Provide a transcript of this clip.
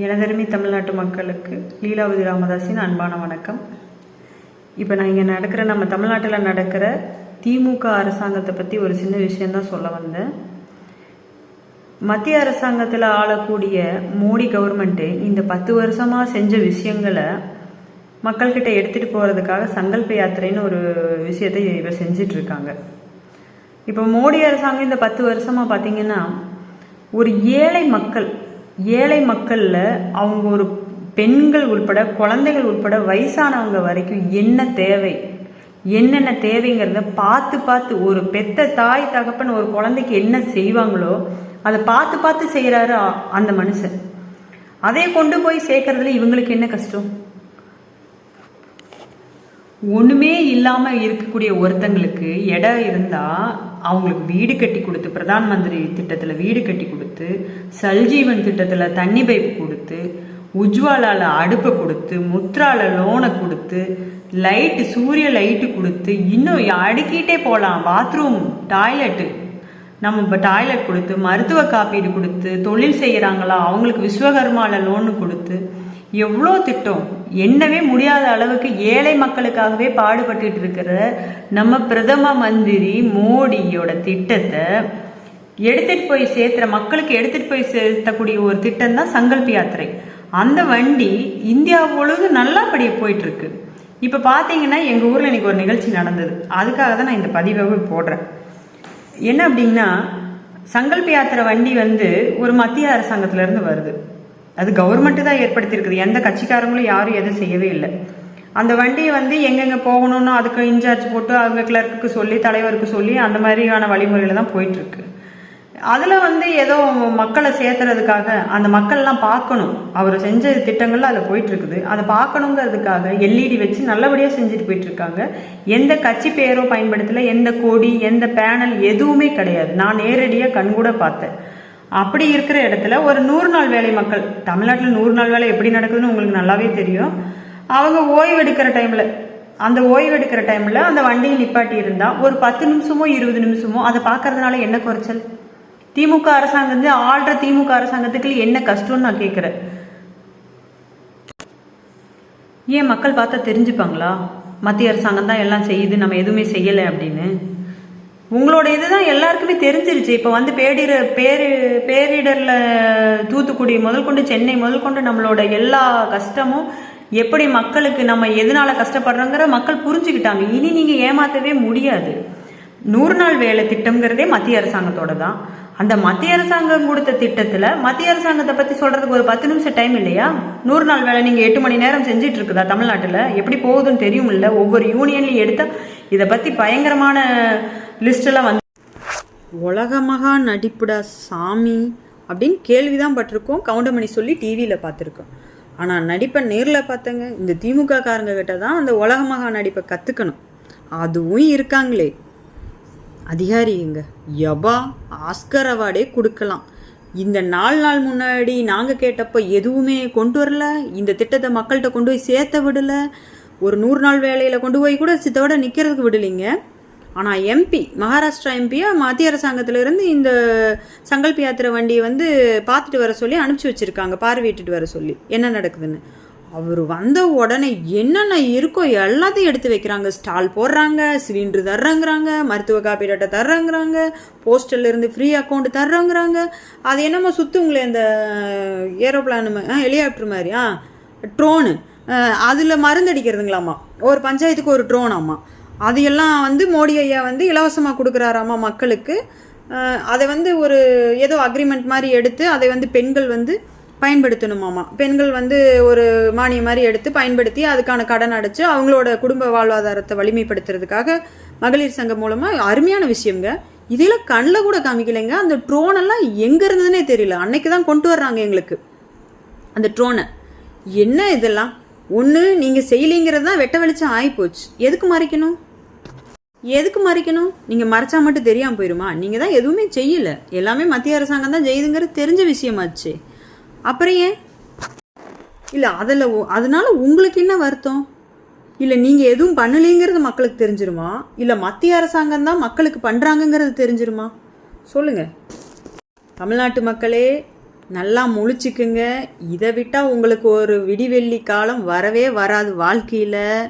எனதருமை தமிழ்நாட்டு மக்களுக்கு லீலாவதி ராமதாஸின் அன்பான வணக்கம். இப்போ நான் இங்கே நம்ம தமிழ்நாட்டில் நடக்கிற திமுக அரசாங்கத்தை பற்றி ஒரு சின்ன விஷயந்தான் சொல்ல வந்தேன். மத்திய அரசாங்கத்தில் ஆளக்கூடிய மோடி கவர்மெண்ட்டு இந்த 10 வருஷமாக செஞ்ச விஷயங்களை மக்கள்கிட்ட எடுத்துகிட்டு போகிறதுக்காக சங்கல்ப யாத்திரைன்னு ஒரு விஷயத்தை இப்போ செஞ்சிட்ருக்காங்க. இப்போ மோடி அரசாங்கம் இந்த 10 வருஷமாக பார்த்திங்கன்னா ஒரு ஏழை மக்களில் அவங்க ஒரு பெண்கள் உள்பட குழந்தைகள் உள்பட வயசானவங்க வரைக்கும் என்னென்ன தேவைங்கிறத பார்த்து ஒரு பெத்த தாய் தகப்பன் ஒரு குழந்தைக்கு என்ன செய்வாங்களோ அதை பார்த்து செய்கிறாரு அந்த மனுஷன். அதை கொண்டு போய் சேர்க்கறதுல இவங்களுக்கு என்ன கஷ்டம்? ஒன்றுமே இல்லாமல் இருக்கக்கூடிய ஒருத்தங்களுக்கு இடம் இருந்தால் அவங்களுக்கு வீடு கட்டி கொடுத்து, பிரதான் மந்திரி திட்டத்தில் வீடு கட்டி கொடுத்து, சல்ஜீவன் திட்டத்தில் தண்ணி பைப்பு கொடுத்து, உஜ்வாலால அடுப்பை கொடுத்து, முத்ரால லோனை கொடுத்து, லைட்டு சூரிய லைட்டு கொடுத்து, இன்னும் அடுக்கிட்டே போகலாம். பாத்ரூம் டாய்லெட்டு நம்ம இப்போ டாய்லெட் கொடுத்து, மருத்துவ காப்பீடு கொடுத்து, தொழில் செய்கிறாங்களா அவங்களுக்கு விஸ்வகர்மாவில் லோனு கொடுத்து, எவ்வளோ திட்டம். எண்ணவே முடியாத அளவுக்கு ஏழை மக்களுக்காகவே பாடுபட்டு இருக்கிற நம்ம பிரதம மந்திரி மோடியோட திட்டத்தை மக்களுக்கு எடுத்துட்டு போய் சேர்த்தக்கூடிய ஒரு திட்டம் தான் சங்கல்ப யாத்திரை. அந்த வண்டி இந்தியா முழுவதும் நல்லபடியா போயிட்டு இருக்கு. இப்ப பாத்தீங்கன்னா எங்க ஊர்ல இன்னைக்கு ஒரு நிகழ்ச்சி நடந்தது. அதுக்காக தான் நான் இந்த பதிவை போடுறேன். என்ன அப்படின்னா, சங்கல்ப யாத்திரை வண்டி ஒரு மத்திய அரசாங்கத்துல இருந்து வருது. அது கவர்மெண்ட்டு தான் ஏற்படுத்தியிருக்குது. எந்த கட்சிக்காரங்களும் யாரும் எதுவும் செய்யவே இல்லை. அந்த வண்டியை எங்கெங்கே போகணும்னு அதுக்கு இன்சார்ஜ் போட்டு அவங்க கிளர்க்குக்கு சொல்லி தலைவருக்கு சொல்லி அந்த மாதிரியான வழிமுறையில் தான் போயிட்டுருக்கு. அதில் ஏதோ மக்களை சேர்த்துறதுக்காக அந்த மக்கள்லாம் பார்க்கணும், அவர் செஞ்ச திட்டங்கள்லாம் அதில் போயிட்டுருக்குது. அதை பார்க்கணுங்கிறதுக்காக எல்இடி வச்சு நல்லபடியாக செஞ்சுட்டு போயிட்டுருக்காங்க. எந்த கட்சி பேரோ பயன்படுத்தலை, எந்த கொடி எந்த பேனல் எதுவுமே கிடையாது. நான் நேரடியாக கண்கூட பார்த்தேன். அப்படி இருக்கிற இடத்துல ஒரு 100 நாள் வேலை மக்கள், தமிழ்நாட்டில் 100 நாள் வேலை எப்படி நடக்குதுன்னு உங்களுக்கு நல்லாவே தெரியும். அவங்க ஓய்வெடுக்கிற டைமில் அந்த வண்டியை நிப்பாட்டி இருந்தால் ஒரு 10 நிமிஷமோ 20 நிமிஷமோ அதை பார்க்கறதுனால என்ன குறைச்சல்? திமுக அரசாங்கம் ஆள்ற திமுக அரசாங்கத்துக்கு என்ன கஷ்டம்னு நான் கேட்குறேன். ஏன் மக்கள் பார்த்தா தெரிஞ்சுப்பாங்களா மத்திய அரசாங்கம் தான் எல்லாம் செய்யுது, நம்ம எதுவுமே செய்யலை அப்படின்னு? உங்களோட இதுதான் எல்லாருக்குமே தெரிஞ்சிருச்சு. இப்போ பேரிடரில் தூத்துக்குடி முதல் கொண்டு சென்னை முதல் கொண்டு நம்மளோட எல்லா கஷ்டமும் எப்படி மக்களுக்கு நம்ம எதனால கஷ்டப்படுறோங்கிற மக்கள் புரிஞ்சுக்கிட்டாங்க. இனி நீங்கள் ஏமாற்றவே முடியாது. 100 நாள் வேலை திட்டம்ங்கிறதே மத்திய அரசாங்கத்தோட தான். அந்த மத்திய அரசாங்கம் கொடுத்த திட்டத்தில் மத்திய அரசாங்கத்தை பற்றி சொல்கிறதுக்கு ஒரு 10 நிமிஷம் டைம் இல்லையா? 100 நாள் வேலை நீங்கள் 8 மணி நேரம் செஞ்சிட்டு இருக்குதா? தமிழ்நாட்டில் எப்படி போகுதுன்னு தெரியும் இல்லை? ஒவ்வொரு யூனியன்லையும் எடுத்தால் இதை பற்றி பயங்கரமான லிஸ்டெல்லாம் உலகமகா நடிப்புடா சாமி அப்படின்னு கேள்விதான் பட்டிருக்கோம், கவுண்டமணி சொல்லி டிவியில் பார்த்துருக்கோம். ஆனால் நடிப்பை நேரில் பார்த்தங்க இந்த திமுக காரங்க கிட்ட தான் அந்த உலகமகா நடிப்பை கற்றுக்கணும். அதுவும் இருக்காங்களே அதிகாரிங்க, ஆஸ்கர் அவார்டே கொடுக்கலாம். இந்த 4 நாள் முன்னாடி நாங்கள் கேட்டப்போ எதுவுமே கொண்டு வரல, இந்த திட்டத்தை மக்கள்கிட்ட கொண்டு போய் சேர்த்த விடலை, ஒரு 100 நாள் வேலையில் கொண்டு போய் கூட சித்தோட நிற்கிறதுக்கு விடலைங்க. ஆனால் மகாராஷ்டிரா எம்பியை மத்திய அரசாங்கத்திலேருந்து இந்த சங்கல்ப யாத்திரை வண்டியை பார்த்துட்டு வர சொல்லி அனுப்பிச்சி வச்சுருக்காங்க, பார்வையிட்டு வர சொல்லி என்ன நடக்குதுன்னு. அவர் வந்த உடனே என்னென்ன இருக்கோ எல்லாத்தையும் எடுத்து வைக்கிறாங்க. ஸ்டால் போடுறாங்க, சிலிண்டர் தர்றங்கிறாங்க, மருத்துவ காப்பீடு அட்டை தர்றங்கிறாங்க, போஸ்டல்லேருந்து ஃப்ரீ அக்கௌண்ட் தர்றங்கிறாங்க. அது என்னமோ சுற்றுங்களே இந்த ஏரோப்ளான் ஹெலிகாப்டர் மாதிரி ட்ரோனு, அதில் மருந்தடிக்கிறதுங்களாம்மா, ஒரு பஞ்சாயத்துக்கு ஒரு ட்ரோன் ஆமாம். அது எல்லாம் மோடி ஐயா இலவசமாக கொடுக்குறாராமா மக்களுக்கு. அதை ஒரு ஏதோ அக்ரிமெண்ட் மாதிரி எடுத்து அதை பெண்கள் பயன்படுத்தணுமாமா. பெண்கள் ஒரு மானியம் மாதிரி எடுத்து பயன்படுத்தி அதுக்கான கடன் அடைச்சு அவங்களோட குடும்ப வாழ்வாதாரத்தை வலிமைப்படுத்துறதுக்காக மகளிர் சங்கம் மூலமாக அருமையான விஷயங்க. இதெல்லாம் கண்ணில் கூட காமிக்கலைங்க. அந்த ட்ரோனெல்லாம் எங்கே இருந்ததுன்னே தெரியல. அன்னைக்கு தான் கொண்டு வர்றாங்க எங்களுக்கு அந்த ட்ரோனை. என்ன இதெல்லாம் ஒன்று நீங்கள் செய்யலைங்கிறது தான் வெட்ட வெளிச்சம் ஆகிப்போச்சு. எதுக்கு மறைக்கணும்? நீங்கள் மறைச்சா மட்டும் தெரியாமல் போயிடுமா? நீங்கள் தான் எதுவுமே செய்யலை, எல்லாமே மத்திய அரசாங்கம் தான் செய்யுதுங்கிறது தெரிஞ்ச விஷயமாச்சு. அப்புறம் ஏன் இல்லை அதனால உங்களுக்கு என்ன வருத்தம்? இல்லை நீங்கள் எதுவும் பண்ணலைங்கிறது மக்களுக்கு தெரிஞ்சிருமா? இல்லை மத்திய அரசாங்கம் தான் மக்களுக்கு பண்ணுறாங்கங்கிறது தெரிஞ்சிருமா? சொல்லுங்கள் தமிழ்நாட்டு மக்களே. நல்லா முழிச்சுக்குங்க. இதை விட்டால் உங்களுக்கு ஒரு விடிவெள்ளி காலம் வரவே வராது வாழ்க்கையில்.